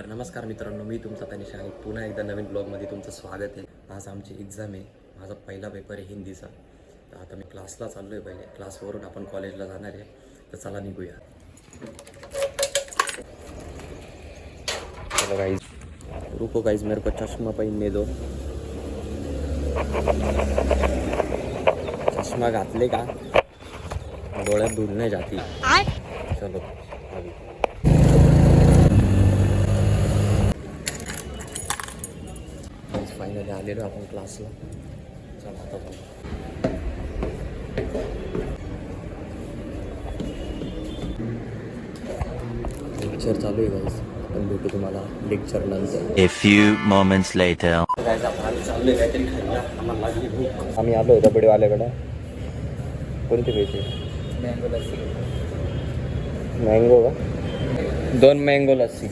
तर नमस्कार मित्रांनो, मी तुमचा तनिष आणि पुन्हा एकदा नवीन ब्लॉगमध्ये तुमचं स्वागत आहे. आज आमची एक्झाम आहे. माझा पहिला पेपर आहे हिंदीचा. तर आता मी क्लासला चाललो आहे. पहिले क्लासवरून आपण कॉलेजला जाणार आहे. तर चला निघूया. चलो गाइस, रुको गाइस, मेरे को चश्मा पहनने दो. चष्मा घातले का डोळ्यात धूळ नाही जाती. चलो अभी फायनली आलेलो आपण क्लासला. चला आता जाऊ. लेक्चर चालू आहे गाईस. आपण भेटू तुम्हाला लेक्चर नंतर. A few moments later. गाईस आपण आम्ही चाललोय काहीतरी खायला. आम्हाला लागली भूक. आम्ही आलो होतो बडेवाल्याकडे. कोणते पैसे? मँगो लस्सी. मँगो का? 2 मँगो लस्सी.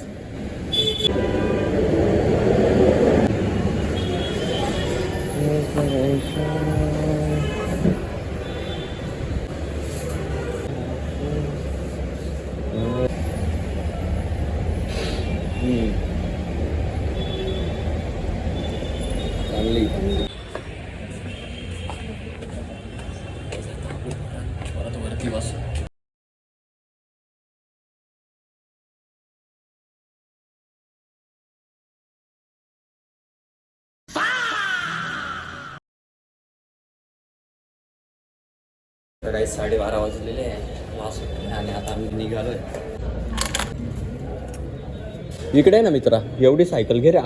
वरती बस. तर काही 12:30 वाजलेले आहे क्लास आणि आता आम्ही निघालोय. इकडे आहे ना मित्रा, एवढी सायकल घे रे.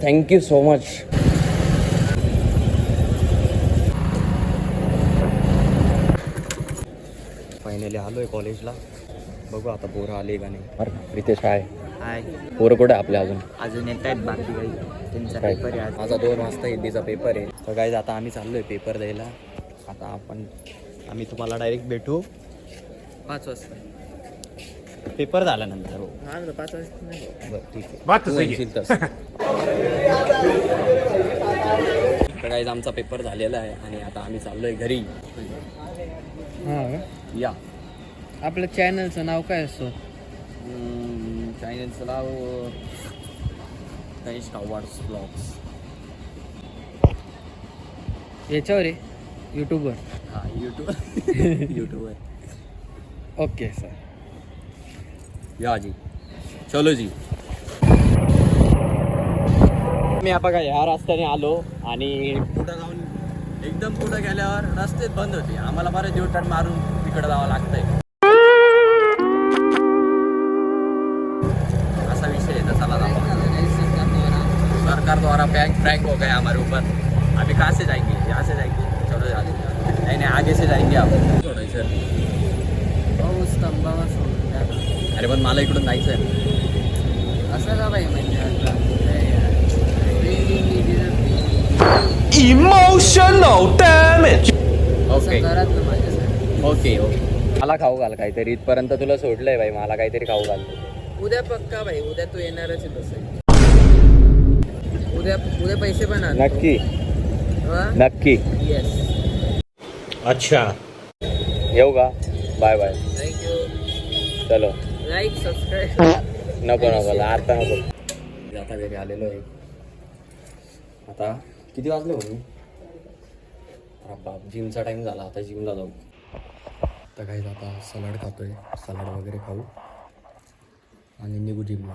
Thank you so much. फायनली आलोय कॉलेजला. बघू आता पोरं आले का नाही. अरे रितेश आहे. हाय. पोरं कुठे आपले अजून येत आहेत बाकी काही. त्यांचा काय? पेपर आहे आज. माझा 2 वाजता हिंदीचा पेपर आहे. तर गाईज आता आम्ही चाललोय पेपर द्यायला. आता आम्ही तुम्हाला डायरेक्ट भेटू 5 वाजता. पेपर झाल्यानंतर. हो 5 वाजता नाही. बरं ठीक आहे. तू म्हणशील तसं. तर गाईज आमचा पेपर झालेला आहे आणि आता आम्ही चाललोय घरी. हां. या आपलं चॅनलचं नाव काय असतं? चॅनलचं नाव तनिष्क अवॉर्ड्स ब्लॉग्स. याच्यावर आहे यूट्यूबवर. हां यूट्यूबवर. Okay sir. या जी. चलो जी. मी आता काय ह्या रस्त्याने आलो आणि पुढं जाऊन एकदम पुढं गेल्यावर रस्तेच बंद होते. आम्हाला बरं U-turn मारून तिकडं जावं लागतंय. असा विषय है. चला जाओ. सरकार द्वारा प्रैंक हो गया हमारे ऊपर. अभी कहाँ से जाएंगे? यहाँ से जाएंगे. चलो जाते. नहीं आगे से जाएंगे आप. थोडं सर. पाऊस स्तंभावर सोडून द्या. अरे पण मला इकडून जायचं आहे. असं का बाई म्हणजे आता Emotional damage. ओके घरात ना माझ्यासाठी. Okay okay. मला खाऊ घाल काहीतरी. इथपर्यंत तुला सोडलंय बाई. मला काहीतरी खाऊ घाल. उद्या पक्का भाई. उद्या तू येणारच आहे तसं. उद्या पैसे पण आले. नक्की नक्की. येस. अच्छा. येऊ का? Bye bye. थँक्यू. चलो. Like subscribe. नको आता नको. आता घरी आलेलो आहे. आता किती वाजले म्हणून? बाप जिमचा टाईम झाला. आता जिमला जाऊ. आता काही आता सलाड खातोय. सलाड वगैरे खाऊ आणि निघू जिमला.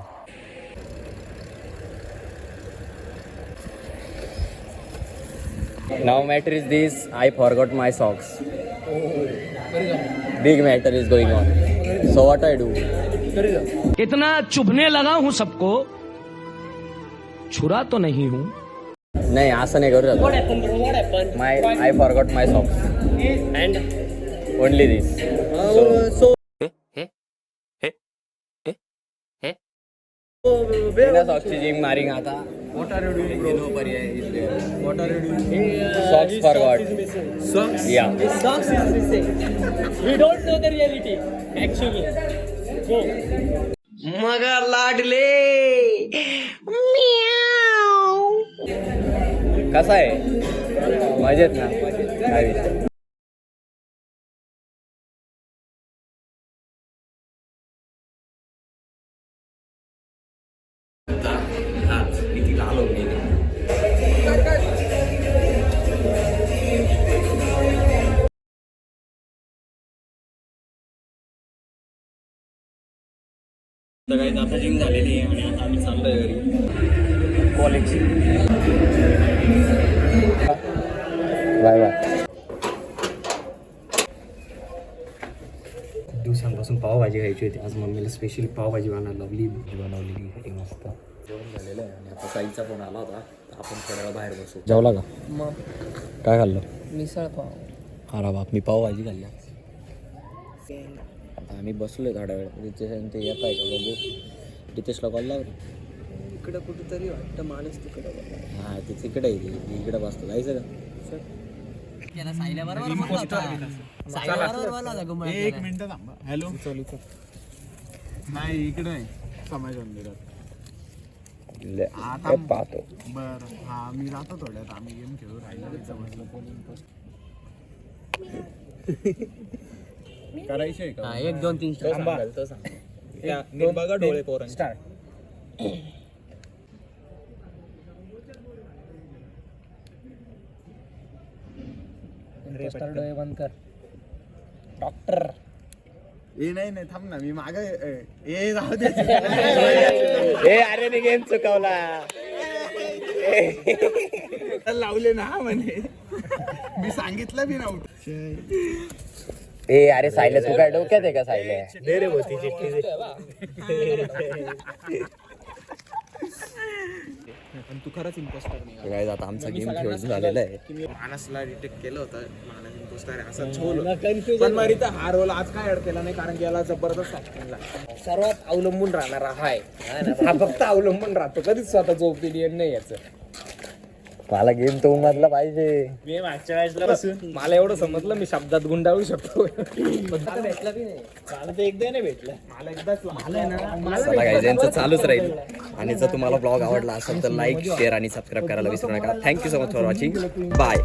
Now matter is this, I forgot my socks. Big matter is going on. So what I do? इतना चुभने लगा हूं सबको, छुरा तो नहीं हूं. नाही असं नाही करू शकत. I forgot my socks. And only this. So बिना सॉक्सची जिम मारिंग आता. What are you doing, bro? No पर्याय इसलिए. What are you doing? Socks forgot. Socks? Yeah. Socks is missing. We don't know the reality. Actually. Go. मगर लाडले. कसा आहे? मजेत ना? काय विषय? तर काही आता जिम झालेली आहे आणि आता आम्ही चाललोय घरी कॉलेजची. Bye bye. खूप दिवसांपासून पावभाजी खायची होती. आज मम्मीला स्पेशली पावभाजी बनवायला लावली. बनवलेली होती मस्त. जेवण झालेलं आहे आणि आता ताईचा फोन आला होता. आपण थोड्या वेळा बाहेर बसू. जेवला का? मग काय खाल्लं? मिसळ पाव. अरे बाप, मी पावभाजी खाल्ली. आता आम्ही बसलोय थोड्या वेळ. रितेश ते येत आहे का बघू. रितेशला कॉल लाव. इकडं कुठेतरी वाटतं माणूस तिकडं. हां ते तिकडे आहे. इकडे बसतो. जायचं का? एक मिनिट थांबा. हॅलो नाही इकडे आहे समाज मंदिरात. पाहतो. बरं हा मी जातो थोड्यात. आम्ही गेम खेळू राहिलो. करायचंय का? 1 2 3 बघा डोळे पोरांचे. स्टार्ट. डोळे बंद कर. डॉक्टर. ए नाही थांब ना. मी मागे ए जाऊ दे. अरे मी गेम चुकवला. लावले ना म्हणे. मी सांगितलं बी नव्हतं. अरे सायले तू काय डोक्यात आहे का सायले? तू खरंच इम्पोस्टर नाही. काय आता आमचा गेम खेळून झालेला आहे. मानसला डिटेक्ट केलं होतं. मानस इम्पोस्टर आहे असं छोल. पण मग इथं हा रोल आज काय ऍड केला नाही कारण की याला जबरदस्त ऍक्टिंग लागते. सर्वात अवलंबून राहणारा हाय. हा फक्त अवलंबून राहतो. कधीच स्वतः झोपलेली नाही याचं. मला गेम तो मधला पाहिजे. मी मागच्या वेळेसला मला एवढं समजलं मी शब्दात गुंडाळू शकतो. भेटला बी नाही. मला तर एकदा नाही भेटलं. मला एकदाच चला गाईज, यांचं चालूच राहील. आणि जर तुम्हाला ब्लॉग आवडला असेल तर लाईक शेअर आणि सबस्क्राईब करायला विसरू नका. Thank you so much for watching. Bye.